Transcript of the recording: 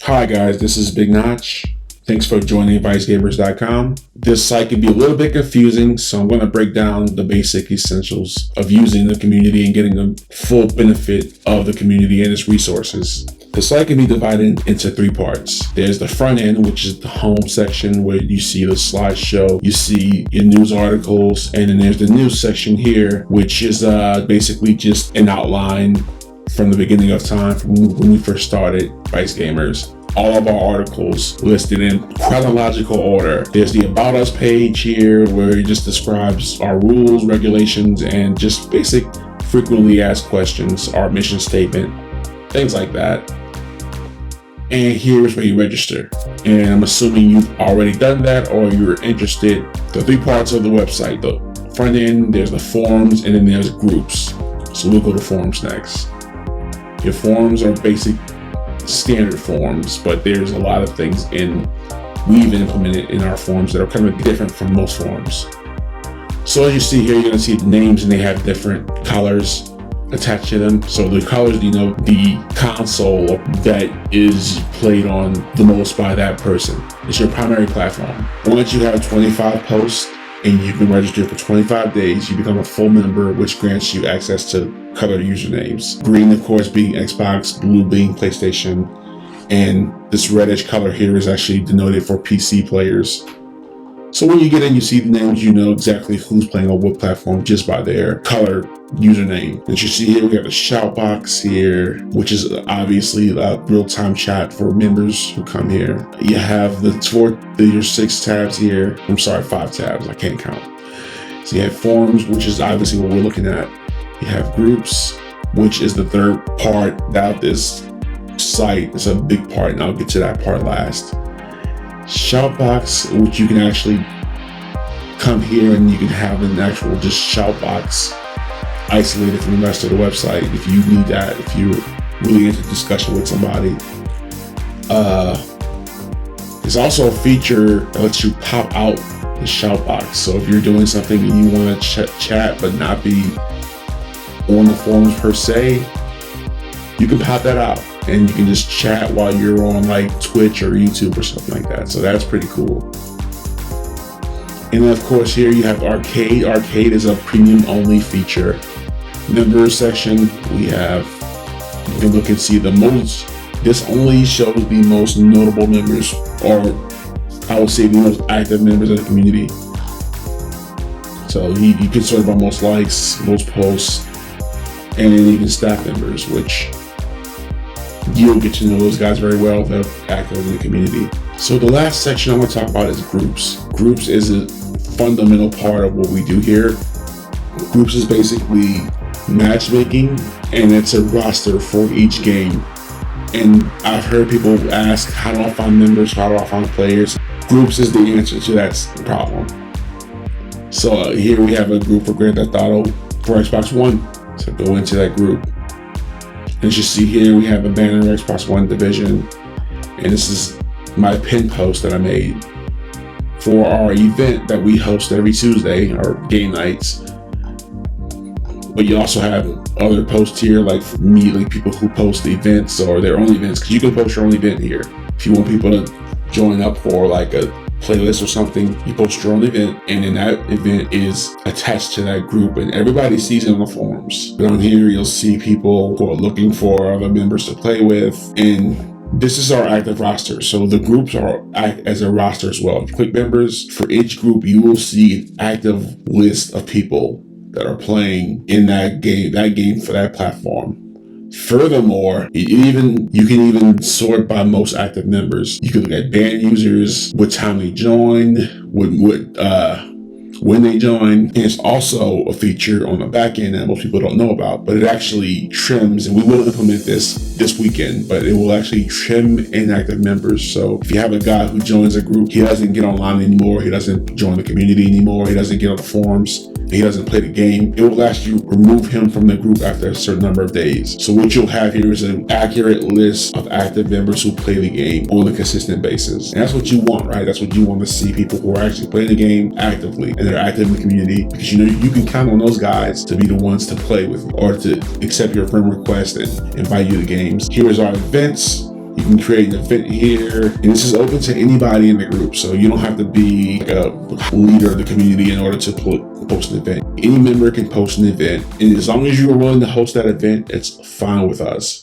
Hi guys, this is Big Notch. Thanks for joining ViceGamers.com. This site can be a little bit confusing, so I'm going to break down the basic essentials of using the community and getting the full benefit of the community and its resources. The site can be divided into three parts. There's the front end, which is the home section where you see the slideshow, you see your news articles, and then there's the news section here, which is basically just an outline from the beginning of time, from when we first started Vice Gamers. All of our articles listed in chronological order. There's the About Us page here where it just describes our rules, regulations, and just basic frequently asked questions, our mission statement, things like that. And here's where you register. And I'm assuming you've already done that or you're interested. The three parts of the website, the front end, there's the forums, and then there's groups. So we'll go to forums next. Your forums are basic standard forms, but there's a lot of things we've implemented in our forms that are kind of different from most forms. So as you see here, you're going to see the names and they have different colors attached to them. So the colors denote the console that is played on the most by that person. It's your primary platform. Once you have 25 posts and you can register for 25 days, you become a full member, which grants you access to colored usernames. Green, of course, being Xbox, blue being PlayStation, and this reddish color here is actually denoted for PC players. So when you get in, you see the names, you know exactly who's playing on what platform just by their colored username. As you see here, we have the Shoutbox here, which is obviously a real-time chat for members who come here. You have your 6 tabs here. I'm sorry, 5 tabs, I can't count. So you have forums, which is obviously what we're looking at. You have groups, which is the third part of this site. It's a big part, and I'll get to that part last. Shoutbox, which you can actually come here and you can have an actual just Shoutbox isolated from the rest of the website if you need that, if you're really into discussion with somebody. There's also a feature that lets you pop out the Shoutbox. So if you're doing something and you want to chat but not be on the forums per se, you can pop that out and you can just chat while you're on like Twitch or YouTube or something like that. So that's pretty cool. And then of course here you have Arcade. Arcade is a premium only feature. Members section, you can look and see the most. This only shows the most notable members, or I would say the most active members of the community. So you can sort by most likes, most posts, and then even staff members, which you'll get to know those guys very well. They're active in the community. So the last section I want to talk about is groups. Groups is a fundamental part of what we do here. Groups is basically matchmaking, and it's a roster for each game. And I've heard people ask, how do I find members? How do I find players? Groups is the answer to that problem. So here we have a group for Grand Theft Auto for Xbox One. So go into that group. As you see here, we have a banner Xbox One division, and this is my pin post that I made for our event that we host every Tuesday, our game nights. But you also have other posts here, like me, like people who post events or their own events, because you can post your own event here. If you want people to join up for like a playlist or something, you post your own event, and then that event is attached to that group, and everybody sees it on the forums. But on here, you'll see people who are looking for other members to play with, and this is our active roster. So the groups act as a roster as well. If you click members, for each group, you will see an active list of people that are playing in that game for that platform. Furthermore, you can even sort by most active members. You can look at banned users, what time they joined, when they join. And it's also a feature on the back end that most people don't know about, but it actually trims, and we will implement this weekend, but it will actually trim inactive members. So if you have a guy who joins a group, he doesn't get online anymore, he doesn't join the community anymore, he doesn't get on the forums, he doesn't play the game, it will actually remove him from the group after a certain number of days. So what you'll have here is an accurate list of active members who play the game on a consistent basis. And that's what you want, right? That's what you want to see, people who are actually playing the game actively and they're active in the community, because you know you can count on those guys to be the ones to play with you or to accept your friend request and invite you to games. Here is our events. You can create an event here, and this is open to anybody in the group, so you don't have to be like a leader of the community in order to post an event. Any member can post an event, and as long as you are willing to host that event, it's fine with us.